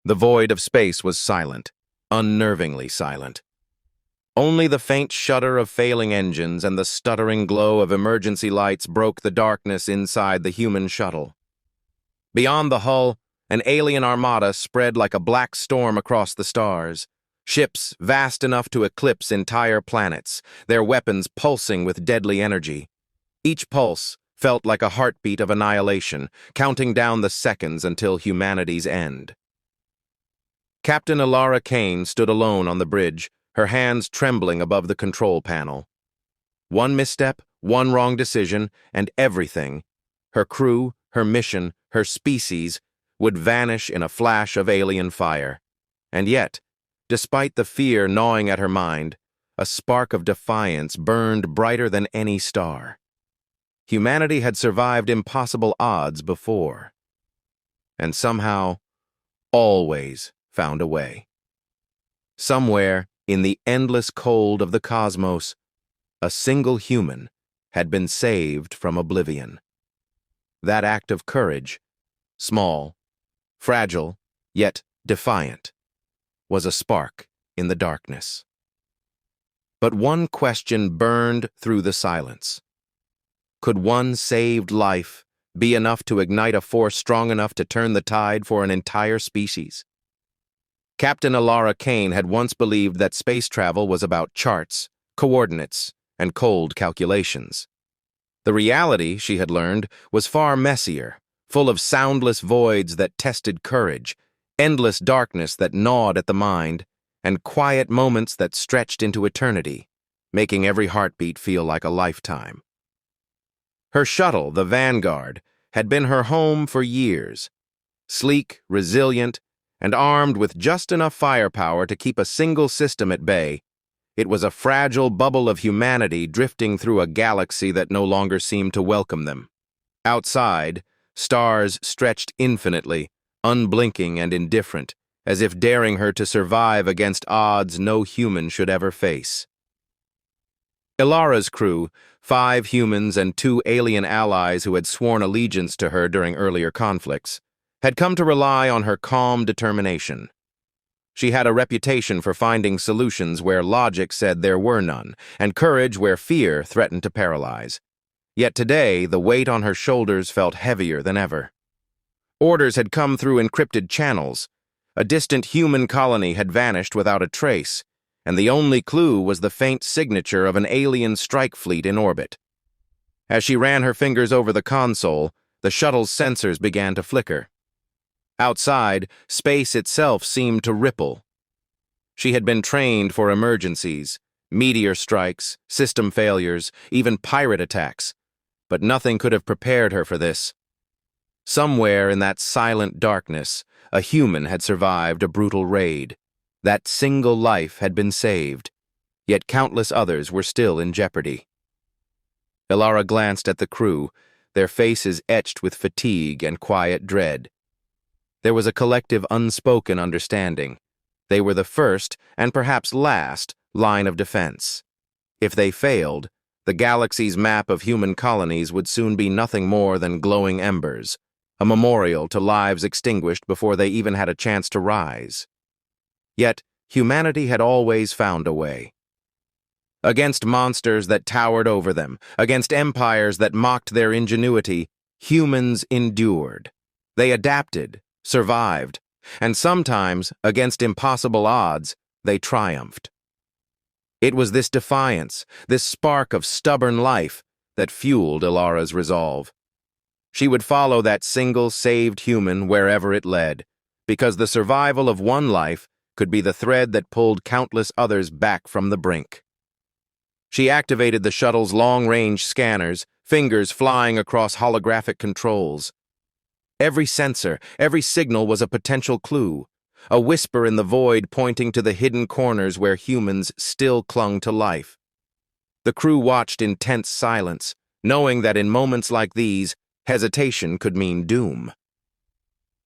The void of space was silent, unnervingly silent. Only the faint shudder of failing engines and the stuttering glow of emergency lights broke the darkness inside the human shuttle. Beyond the hull, an alien armada spread like a black storm across the stars. Ships vast enough to eclipse entire planets, their weapons pulsing with deadly energy. Each pulse felt like a heartbeat of annihilation, counting down the seconds until humanity's end. Captain Elara Kane stood alone on the bridge, her hands trembling above the control panel. One misstep, one wrong decision, and everything, her crew, her mission, her species, would vanish in a flash of alien fire. And yet, despite the fear gnawing at her mind, a spark of defiance burned brighter than any star. Humanity had survived impossible odds before, and somehow, always found a way. Somewhere in the endless cold of the cosmos, a single human had been saved from oblivion. That act of courage, small, fragile, yet defiant, was a spark in the darkness. But one question burned through the silence. Could one saved life be enough to ignite a force strong enough to turn the tide for an entire species? Captain Elara Kane had once believed that space travel was about charts, coordinates, and cold calculations. The reality, she had learned, was far messier, full of soundless voids that tested courage, endless darkness that gnawed at the mind, and quiet moments that stretched into eternity, making every heartbeat feel like a lifetime. Her shuttle, the Vanguard, had been her home for years. Sleek, resilient, and armed with just enough firepower to keep a single system at bay, it was a fragile bubble of humanity drifting through a galaxy that no longer seemed to welcome them. Outside, stars stretched infinitely, unblinking and indifferent, as if daring her to survive against odds no human should ever face. Elara's crew, 5 humans and 2 alien allies who had sworn allegiance to her during earlier conflicts, had come to rely on her calm determination. She had a reputation for finding solutions where logic said there were none, and courage where fear threatened to paralyze. Yet today, the weight on her shoulders felt heavier than ever. Orders had come through encrypted channels. A distant human colony had vanished without a trace, and the only clue was the faint signature of an alien strike fleet in orbit. As she ran her fingers over the console, the shuttle's sensors began to flicker. Outside, space itself seemed to ripple. She had been trained for emergencies, meteor strikes, system failures, even pirate attacks, but nothing could have prepared her for this. Somewhere in that silent darkness, a human had survived a brutal raid. That single life had been saved, yet countless others were still in jeopardy. Elara glanced at the crew, their faces etched with fatigue and quiet dread. There was a collective unspoken understanding. They were the first, and perhaps last, line of defense. If they failed, the galaxy's map of human colonies would soon be nothing more than glowing embers, a memorial to lives extinguished before they even had a chance to rise. Yet, humanity had always found a way. Against monsters that towered over them, against empires that mocked their ingenuity, humans endured. They adapted, survived, and sometimes, against impossible odds, they triumphed. It was this defiance, this spark of stubborn life, that fueled Elara's resolve. She would follow that single saved human wherever it led, because the survival of one life could be the thread that pulled countless others back from the brink. She activated the shuttle's long-range scanners, fingers flying across holographic controls. Every sensor, every signal was a potential clue, a whisper in the void pointing to the hidden corners where humans still clung to life. The crew watched in tense silence, knowing that in moments like these, hesitation could mean doom.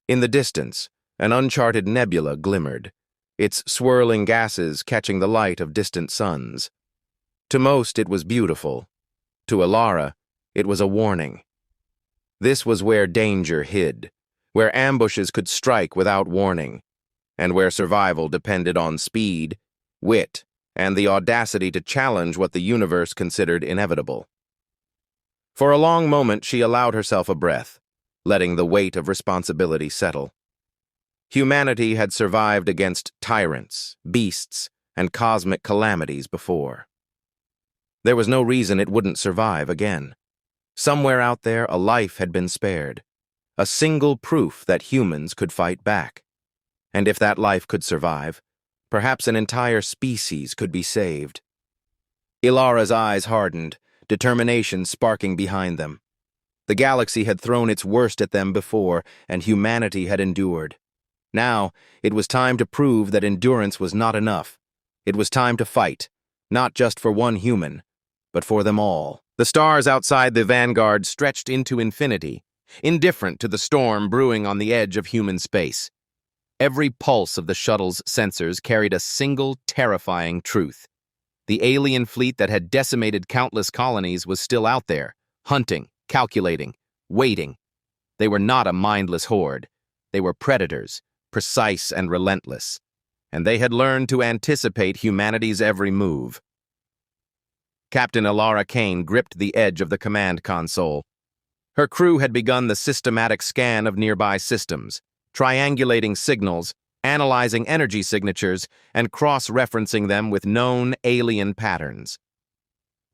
In the distance, an uncharted nebula glimmered, its swirling gases catching the light of distant suns. To most, it was beautiful. To Elara, it was a warning. This was where danger hid, where ambushes could strike without warning, and where survival depended on speed, wit, and the audacity to challenge what the universe considered inevitable. For a long moment, she allowed herself a breath, letting the weight of responsibility settle. Humanity had survived against tyrants, beasts, and cosmic calamities before. There was no reason it wouldn't survive again. Somewhere out there, a life had been spared, a single proof that humans could fight back. And if that life could survive, perhaps an entire species could be saved. Ilara's eyes hardened, determination sparking behind them. The galaxy had thrown its worst at them before, and humanity had endured. Now, it was time to prove that endurance was not enough. It was time to fight, not just for one human, but for them all. The stars outside the vanguard stretched into infinity, indifferent to the storm brewing on the edge of human space. Every pulse of the shuttle's sensors carried a single, terrifying truth. The alien fleet that had decimated countless colonies was still out there, hunting, calculating, waiting. They were not a mindless horde. They were predators, precise and relentless. And they had learned to anticipate humanity's every move. Captain Ilara Kane gripped the edge of the command console. Her crew had begun the systematic scan of nearby systems, triangulating signals, analyzing energy signatures, and cross-referencing them with known alien patterns.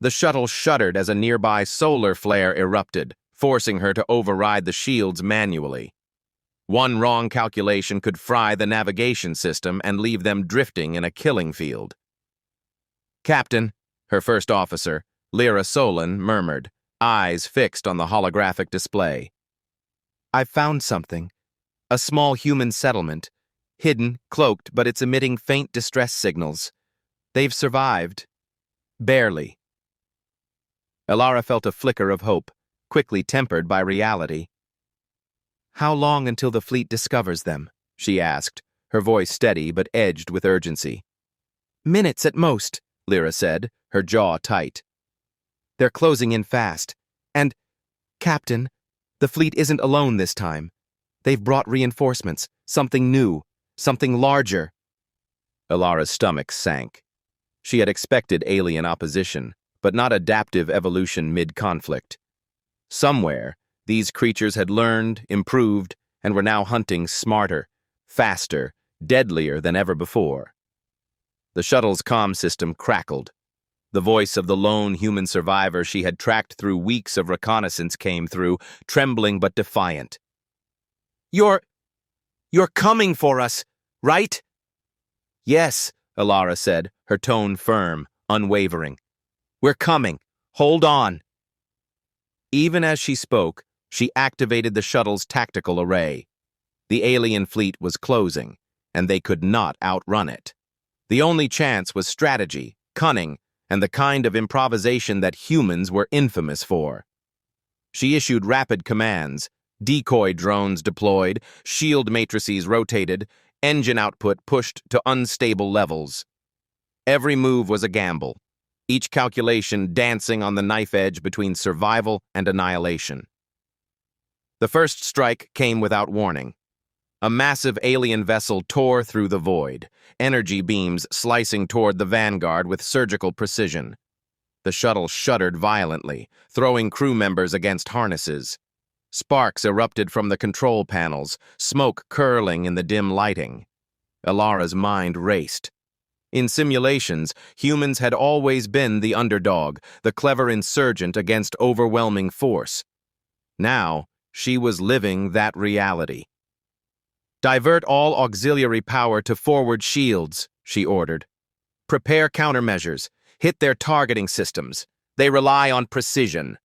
The shuttle shuddered as a nearby solar flare erupted, forcing her to override the shields manually. One wrong calculation could fry the navigation system and leave them drifting in a killing field. "Captain," her first officer, Lyra Solon, murmured, eyes fixed on the holographic display. "I've found something. A small human settlement. Hidden, cloaked, but it's emitting faint distress signals. They've survived. Barely." Ilara felt a flicker of hope, quickly tempered by reality. "How long until the fleet discovers them?" she asked, her voice steady but edged with urgency. "Minutes at most," Lyra said, her jaw tight. "They're closing in fast. And, Captain, the fleet isn't alone this time. They've brought reinforcements, something new, something larger." Ilara's stomach sank. She had expected alien opposition, but not adaptive evolution mid-conflict. Somewhere, these creatures had learned, improved, and were now hunting smarter, faster, deadlier than ever before. The shuttle's comm system crackled. The voice of the lone human survivor she had tracked through weeks of reconnaissance came through, trembling but defiant. You're coming for us, right?" "Yes," Ilara said, her tone firm, unwavering. "We're coming. Hold on." Even as she spoke, she activated the shuttle's tactical array. The alien fleet was closing, and they could not outrun it. The only chance was strategy, cunning, and the kind of improvisation that humans were infamous for. She issued rapid commands, decoy drones deployed, shield matrices rotated, engine output pushed to unstable levels. Every move was a gamble, each calculation dancing on the knife edge between survival and annihilation. The first strike came without warning. A massive alien vessel tore through the void, energy beams slicing toward the vanguard with surgical precision. The shuttle shuddered violently, throwing crew members against harnesses. Sparks erupted from the control panels, smoke curling in the dim lighting. Ilara's mind raced. In simulations, humans had always been the underdog, the clever insurgent against overwhelming force. Now, she was living that reality. "Divert all auxiliary power to forward shields," she ordered. "Prepare countermeasures. Hit their targeting systems. They rely on precision."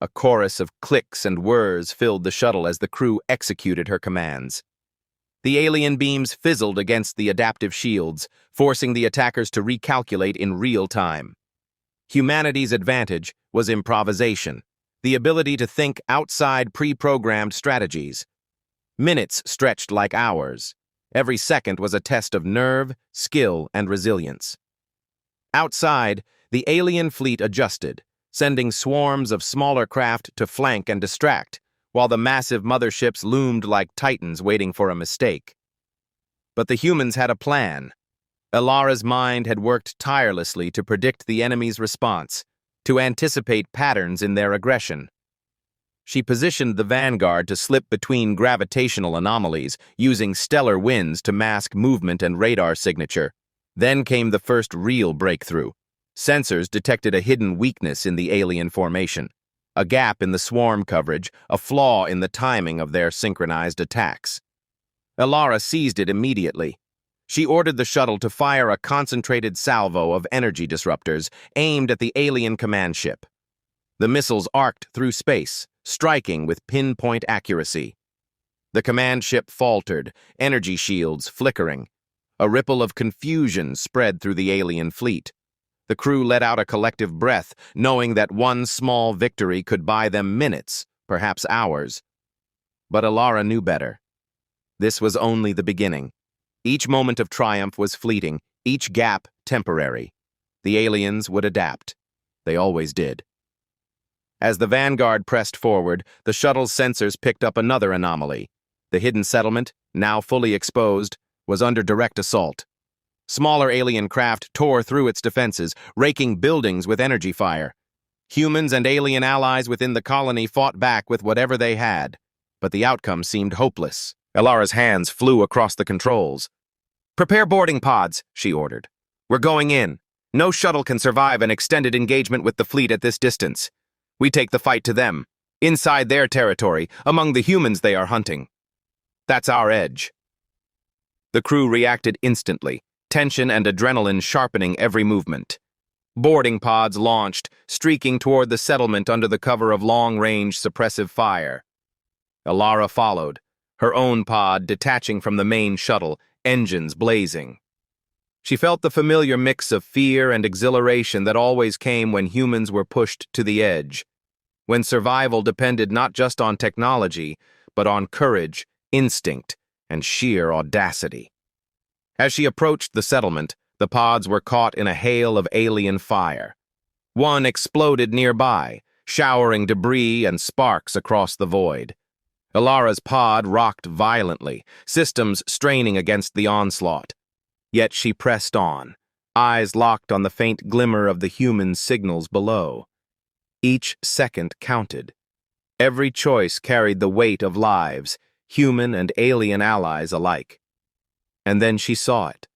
A chorus of clicks and whirs filled the shuttle as the crew executed her commands. The alien beams fizzled against the adaptive shields, forcing the attackers to recalculate in real time. Humanity's advantage was improvisation, the ability to think outside pre-programmed strategies. Minutes stretched like hours. Every second was a test of nerve, skill, and resilience. Outside, the alien fleet adjusted, sending swarms of smaller craft to flank and distract, while the massive motherships loomed like titans waiting for a mistake. But the humans had a plan. Ilara's mind had worked tirelessly to predict the enemy's response, to anticipate patterns in their aggression. She positioned the vanguard to slip between gravitational anomalies, using stellar winds to mask movement and radar signature. Then came the first real breakthrough. Sensors detected a hidden weakness in the alien formation, a gap in the swarm coverage, a flaw in the timing of their synchronized attacks. Ilara seized it immediately. She ordered the shuttle to fire a concentrated salvo of energy disruptors aimed at the alien command ship. The missiles arced through space, striking with pinpoint accuracy. The command ship faltered, energy shields flickering. A ripple of confusion spread through the alien fleet. The crew let out a collective breath, knowing that one small victory could buy them minutes, perhaps hours. But Ilara knew better. This was only the beginning. Each moment of triumph was fleeting, each gap temporary. The aliens would adapt. They always did. As the vanguard pressed forward, the shuttle's sensors picked up another anomaly. The hidden settlement, now fully exposed, was under direct assault. Smaller alien craft tore through its defenses, raking buildings with energy fire. Humans and alien allies within the colony fought back with whatever they had, but the outcome seemed hopeless. Ilara's hands flew across the controls. "Prepare boarding pods," she ordered. "We're going in. No shuttle can survive an extended engagement with the fleet at this distance. We take the fight to them, inside their territory, among the humans they are hunting. That's our edge." The crew reacted instantly, tension and adrenaline sharpening every movement. Boarding pods launched, streaking toward the settlement under the cover of long-range suppressive fire. Ilara followed, her own pod detaching from the main shuttle, engines blazing. She felt the familiar mix of fear and exhilaration that always came when humans were pushed to the edge, when survival depended not just on technology, but on courage, instinct, and sheer audacity. As she approached the settlement, the pods were caught in a hail of alien fire. One exploded nearby, showering debris and sparks across the void. Ilara's pod rocked violently, systems straining against the onslaught. Yet she pressed on, eyes locked on the faint glimmer of the human signals below. Each second counted. Every choice carried the weight of lives, human and alien allies alike. And then she saw it.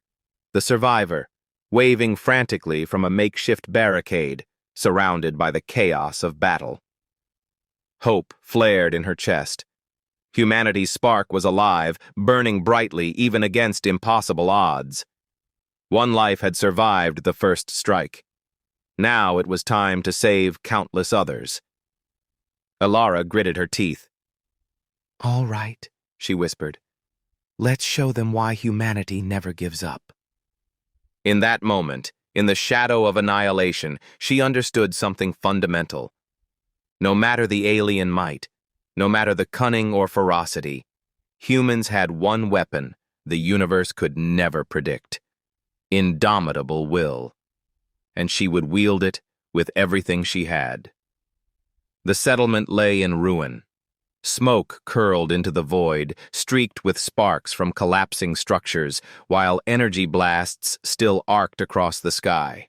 The survivor, waving frantically from a makeshift barricade, surrounded by the chaos of battle. Hope flared in her chest. Humanity's spark was alive, burning brightly even against impossible odds. One life had survived the first strike. Now it was time to save countless others. Ilara gritted her teeth. "All right," she whispered. "Let's show them why humanity never gives up." In that moment, in the shadow of annihilation, she understood something fundamental. No matter the alien might, no matter the cunning or ferocity, humans had one weapon the universe could never predict: indomitable will. And she would wield it with everything she had. The settlement lay in ruin. Smoke curled into the void, streaked with sparks from collapsing structures, while energy blasts still arced across the sky.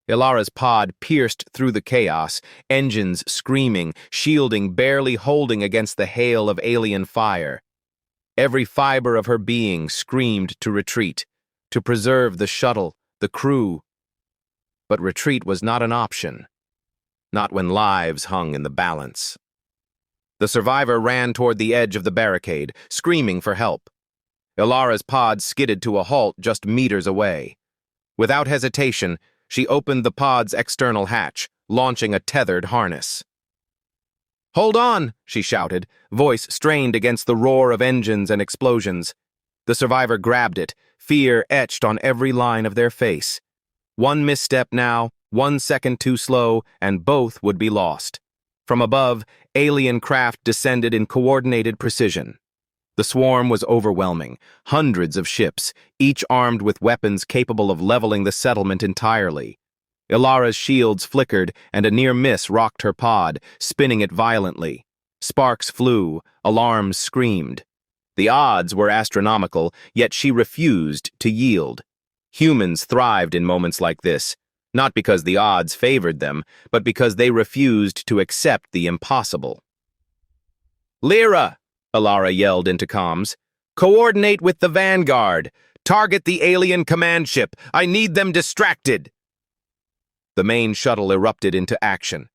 Ilara's pod pierced through the chaos, engines screaming, shielding barely holding against the hail of alien fire. Every fiber of her being screamed to retreat, to preserve the shuttle, the crew. But retreat was not an option, not when lives hung in the balance. The survivor ran toward the edge of the barricade, screaming for help. Ilara's pod skidded to a halt just meters away. Without hesitation, she opened the pod's external hatch, launching a tethered harness. "Hold on!" she shouted, voice strained against the roar of engines and explosions. The survivor grabbed it, fear etched on every line of their face. One misstep now, 1 second too slow, and both would be lost. From above, alien craft descended in coordinated precision. The swarm was overwhelming, hundreds of ships, each armed with weapons capable of leveling the settlement entirely. Ilara's shields flickered, and a near miss rocked her pod, spinning it violently. Sparks flew, alarms screamed. The odds were astronomical, yet she refused to yield. Humans thrived in moments like this, not because the odds favored them, but because they refused to accept the impossible. "Lyra!" Alara yelled into comms. "Coordinate with the Vanguard! Target the alien command ship! I need them distracted!" The main shuttle erupted into action.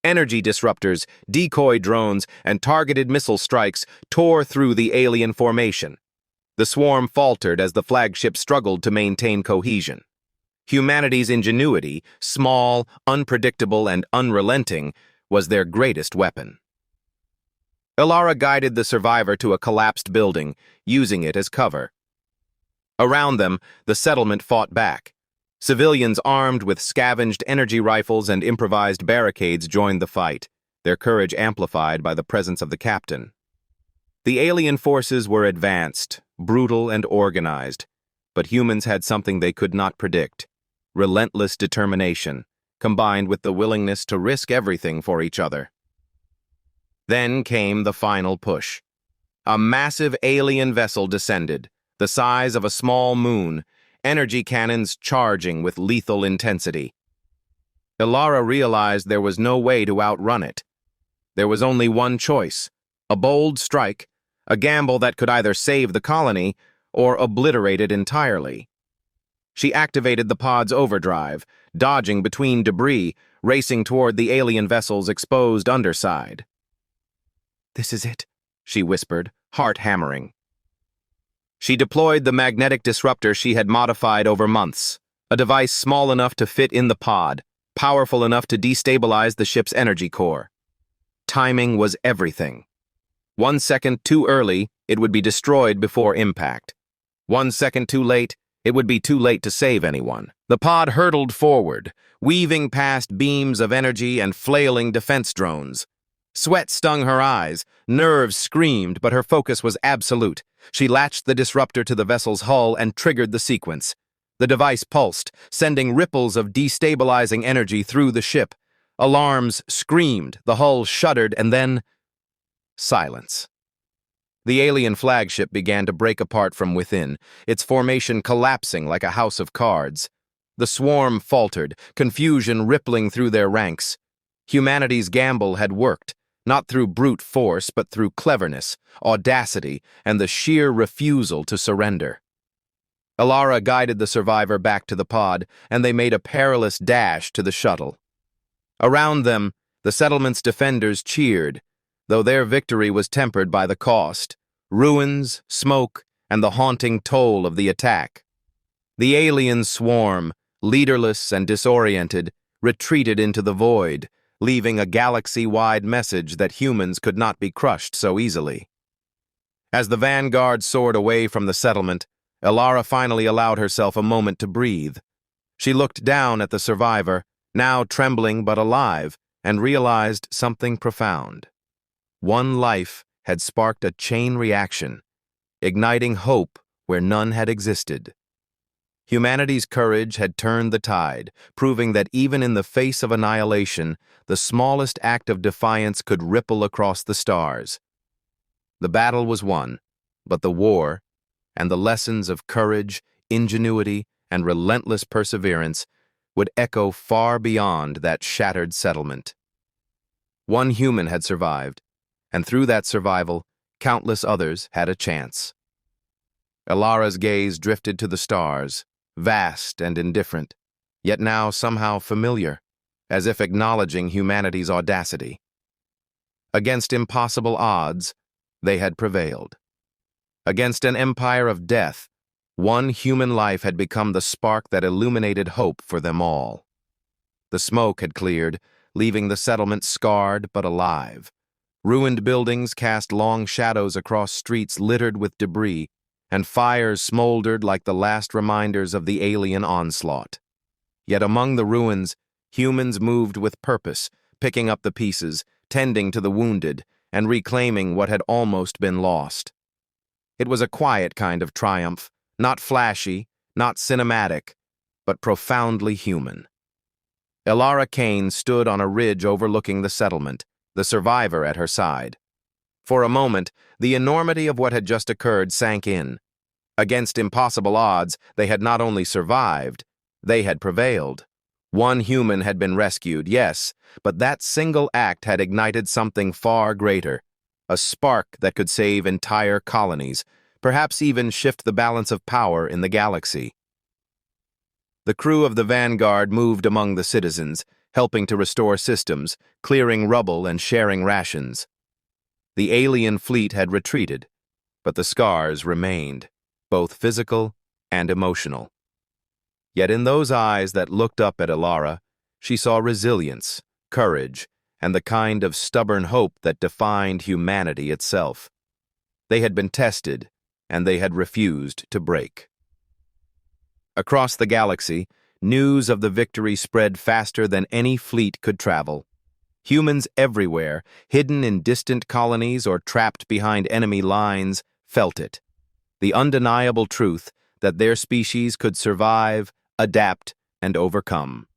Energy disruptors, decoy drones, and targeted missile strikes tore through the alien formation. The swarm faltered as the flagship struggled to maintain cohesion. Humanity's ingenuity, small, unpredictable, and unrelenting, was their greatest weapon. Alara guided the survivor to a collapsed building, using it as cover. Around them, the settlement fought back. Civilians armed with scavenged energy rifles and improvised barricades joined the fight, their courage amplified by the presence of the captain. The alien forces were advanced, brutal, and organized, but humans had something they could not predict: relentless determination, combined with the willingness to risk everything for each other. Then came the final push. A massive alien vessel descended, the size of a small moon, energy cannons charging with lethal intensity. Alara realized there was no way to outrun it. There was only one choice: a bold strike, a gamble that could either save the colony or obliterate it entirely. She activated the pod's overdrive, dodging between debris, racing toward the alien vessel's exposed underside. "This is it," she whispered, heart hammering. She deployed the magnetic disruptor she had modified over months, a device small enough to fit in the pod, powerful enough to destabilize the ship's energy core. Timing was everything. 1 second too early, it would be destroyed before impact. 1 second too late, it would be too late to save anyone. The pod hurtled forward, weaving past beams of energy and flailing defense drones. Sweat stung her eyes, nerves screamed, but her focus was absolute. She latched the disruptor to the vessel's hull and triggered the sequence. The device pulsed, sending ripples of destabilizing energy through the ship. Alarms screamed, the hull shuddered, and then silence. The alien flagship began to break apart from within, its formation collapsing like a house of cards. The swarm faltered, confusion rippling through their ranks. Humanity's gamble had worked, not through brute force, but through cleverness, audacity, and the sheer refusal to surrender. Alara guided the survivor back to the pod, and they made a perilous dash to the shuttle. Around them, the settlement's defenders cheered, though their victory was tempered by the cost: ruins, smoke, and the haunting toll of the attack. The alien swarm, leaderless and disoriented, retreated into the void, leaving a galaxy-wide message that humans could not be crushed so easily. As the Vanguard soared away from the settlement, Alara finally allowed herself a moment to breathe. She looked down at the survivor, now trembling but alive, and realized something profound. One life had sparked a chain reaction, igniting hope where none had existed. Humanity's courage had turned the tide, proving that even in the face of annihilation, the smallest act of defiance could ripple across the stars. The battle was won, but the war, and the lessons of courage, ingenuity, and relentless perseverance would echo far beyond that shattered settlement. One human had survived, and through that survival, countless others had a chance. Alara's gaze drifted to the stars, vast and indifferent, yet now somehow familiar, as if acknowledging humanity's audacity. Against impossible odds, they had prevailed. Against an empire of death, one human life had become the spark that illuminated hope for them all. The smoke had cleared, leaving the settlement scarred but alive. Ruined buildings cast long shadows across streets littered with debris, and fires smoldered like the last reminders of the alien onslaught. Yet among the ruins, humans moved with purpose, picking up the pieces, tending to the wounded, and reclaiming what had almost been lost. It was a quiet kind of triumph, not flashy, not cinematic, but profoundly human. Alara Kane stood on a ridge overlooking the settlement, the survivor at her side. For a moment, the enormity of what had just occurred sank in. Against impossible odds, they had not only survived, they had prevailed. One human had been rescued, yes, but that single act had ignited something far greater, a spark that could save entire colonies, perhaps even shift the balance of power in the galaxy. The crew of the Vanguard moved among the citizens, helping to restore systems, clearing rubble and sharing rations. The alien fleet had retreated, but the scars remained, both physical and emotional. Yet in those eyes that looked up at Alara, she saw resilience, courage, and the kind of stubborn hope that defined humanity itself. They had been tested, and they had refused to break. Across the galaxy, news of the victory spread faster than any fleet could travel. Humans everywhere, hidden in distant colonies or trapped behind enemy lines, felt it. The undeniable truth that their species could survive, adapt, and overcome.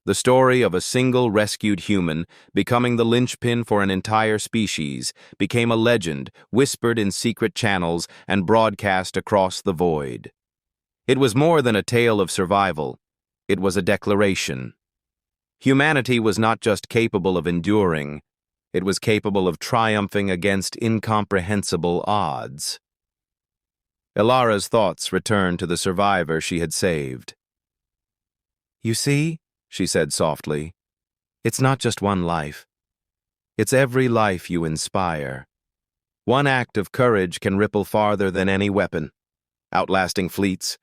The story of a single rescued human becoming the linchpin for an entire species became a legend whispered in secret channels and broadcast across the void. It was more than a tale of survival. It was a declaration. Humanity was not just capable of enduring, it was capable of triumphing against incomprehensible odds. Ilara's thoughts returned to the survivor she had saved. "You see," she said softly, "it's not just one life. It's every life you inspire. One act of courage can ripple farther than any weapon, outlasting fleets,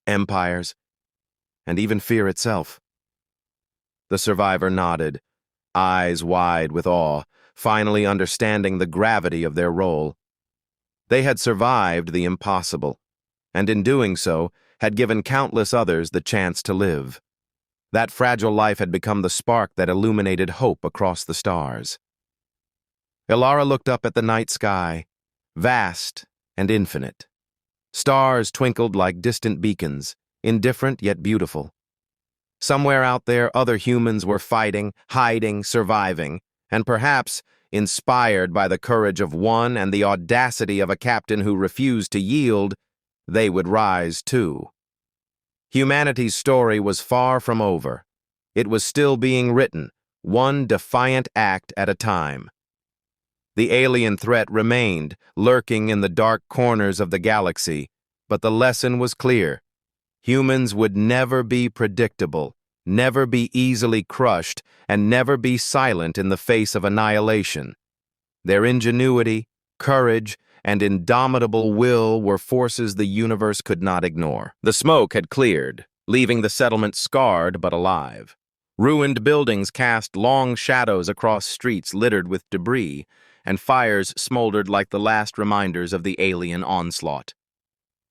empires, and even fear itself." The survivor nodded, eyes wide with awe, finally understanding the gravity of their role. They had survived the impossible, and in doing so, had given countless others the chance to live. That fragile life had become the spark that illuminated hope across the stars. Ilara looked up at the night sky, vast and infinite. Stars twinkled like distant beacons, indifferent yet beautiful. Somewhere out there, other humans were fighting, hiding, surviving, and perhaps, inspired by the courage of one and the audacity of a captain who refused to yield, they would rise too. Humanity's story was far from over. It was still being written, one defiant act at a time. The alien threat remained, lurking in the dark corners of the galaxy, but the lesson was clear. Humans would never be predictable, never be easily crushed, and never be silent in the face of annihilation. Their ingenuity, courage, and indomitable will were forces the universe could not ignore. The smoke had cleared, leaving the settlement scarred but alive. Ruined buildings cast long shadows across streets littered with debris, and fires smoldered like the last reminders of the alien onslaught.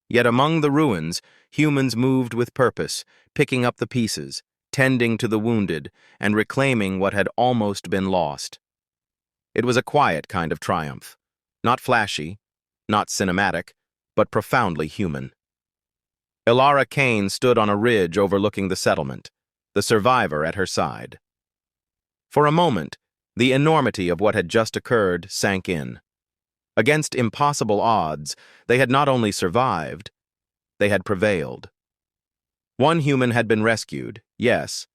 Yet among the ruins, humans moved with purpose, picking up the pieces, tending to the wounded, and reclaiming what had almost been lost. It was a quiet kind of triumph, not flashy, not cinematic, but profoundly human. Ilara Kane stood on a ridge overlooking the settlement, the survivor at her side. For a moment, the enormity of what had just occurred sank in. Against impossible odds, they had not only survived, they had prevailed. One human had been rescued, yes,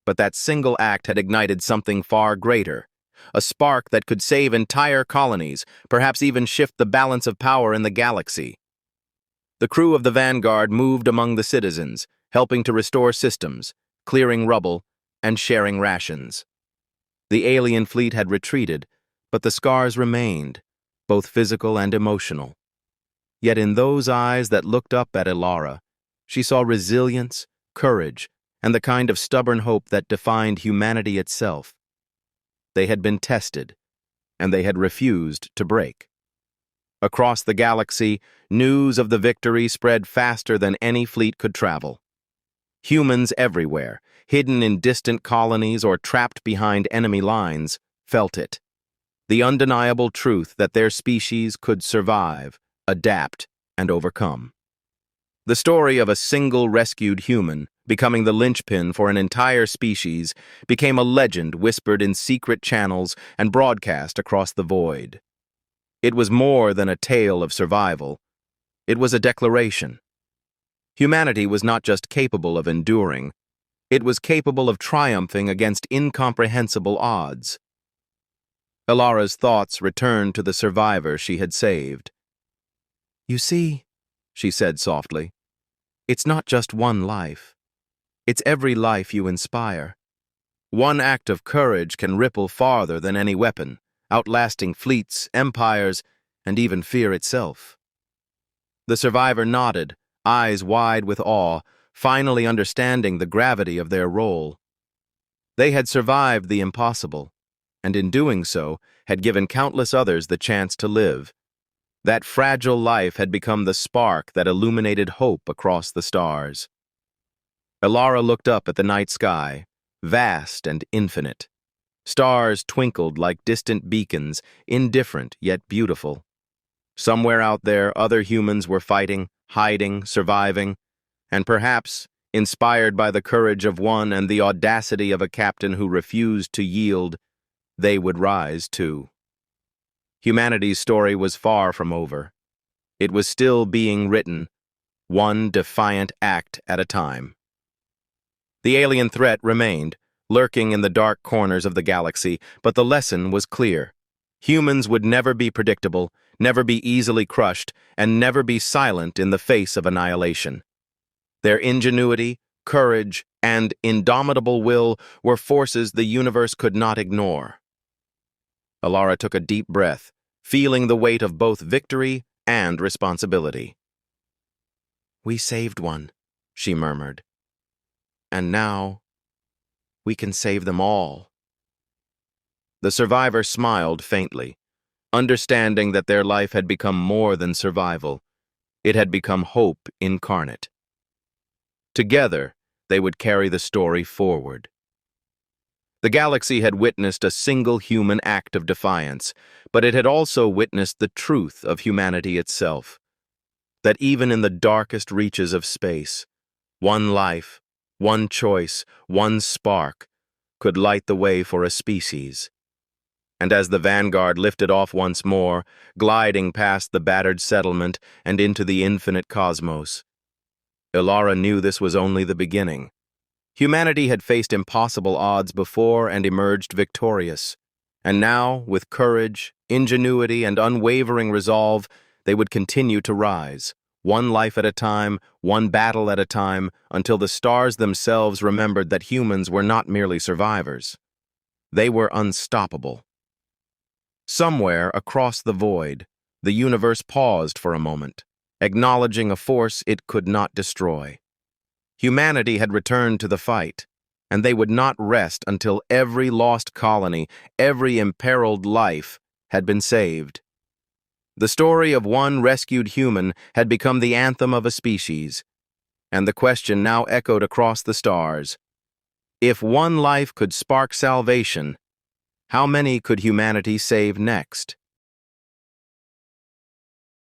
but that single act had ignited something far greater, a spark that could save entire colonies, perhaps even shift the balance of power in the galaxy. The crew of the Vanguard moved among the citizens, helping to restore systems, clearing rubble, and sharing rations. The alien fleet had retreated, but the scars remained, both physical and emotional. Yet in those eyes that looked up at Ilara, she saw resilience, courage, and the kind of stubborn hope that defined humanity itself. They had been tested, and they had refused to break. Across the galaxy, news of the victory spread faster than any fleet could travel. Humans everywhere, hidden in distant colonies or trapped behind enemy lines, felt it. The undeniable truth that their species could survive, adapt, and overcome. The story of a single rescued human, becoming the linchpin for an entire species, became a legend whispered in secret channels and broadcast across the void. It was more than a tale of survival. It was a declaration. Humanity was not just capable of enduring, it was capable of triumphing against incomprehensible odds. Ilara's thoughts returned to the survivor she had saved. "You see," she said softly, "it's not just one life. It's every life you inspire. One act of courage can ripple farther than any weapon, outlasting fleets, empires, and even fear itself." The survivor nodded, eyes wide with awe, finally understanding the gravity of their role. They had survived the impossible, and in doing so, had given countless others the chance to live. That fragile life had become the spark that illuminated hope across the stars. Ilara looked up at the night sky, vast and infinite. Stars twinkled like distant beacons, indifferent yet beautiful. Somewhere out there, other humans were fighting, hiding, surviving, and perhaps, inspired by the courage of one and the audacity of a captain who refused to yield, they would rise too. Humanity's story was far from over. It was still being written, one defiant act at a time. The alien threat remained, lurking in the dark corners of the galaxy, but the lesson was clear. Humans would never be predictable, never be easily crushed, and never be silent in the face of annihilation. Their ingenuity, courage, and indomitable will were forces the universe could not ignore. Ilara took a deep breath, feeling the weight of both victory and responsibility. "We saved one," she murmured. "And now, we can save them all." The survivor smiled faintly, understanding that their life had become more than survival. It had become hope incarnate. Together, they would carry the story forward. The galaxy had witnessed a single human act of defiance, but it had also witnessed the truth of humanity itself. That even in the darkest reaches of space, one life, one choice, one spark could light the way for a species. And as the vanguard lifted off once more, gliding past the battered settlement and into the infinite cosmos, Ilara knew this was only the beginning. Humanity had faced impossible odds before and emerged victorious. And now, with courage, ingenuity, and unwavering resolve, they would continue to rise, one life at a time, one battle at a time, until the stars themselves remembered that humans were not merely survivors. They were unstoppable. Somewhere across the void, the universe paused for a moment, acknowledging a force it could not destroy. Humanity had returned to the fight, and they would not rest until every lost colony, every imperiled life, had been saved. The story of one rescued human had become the anthem of a species, and the question now echoed across the stars. If one life could spark salvation, how many could humanity save next?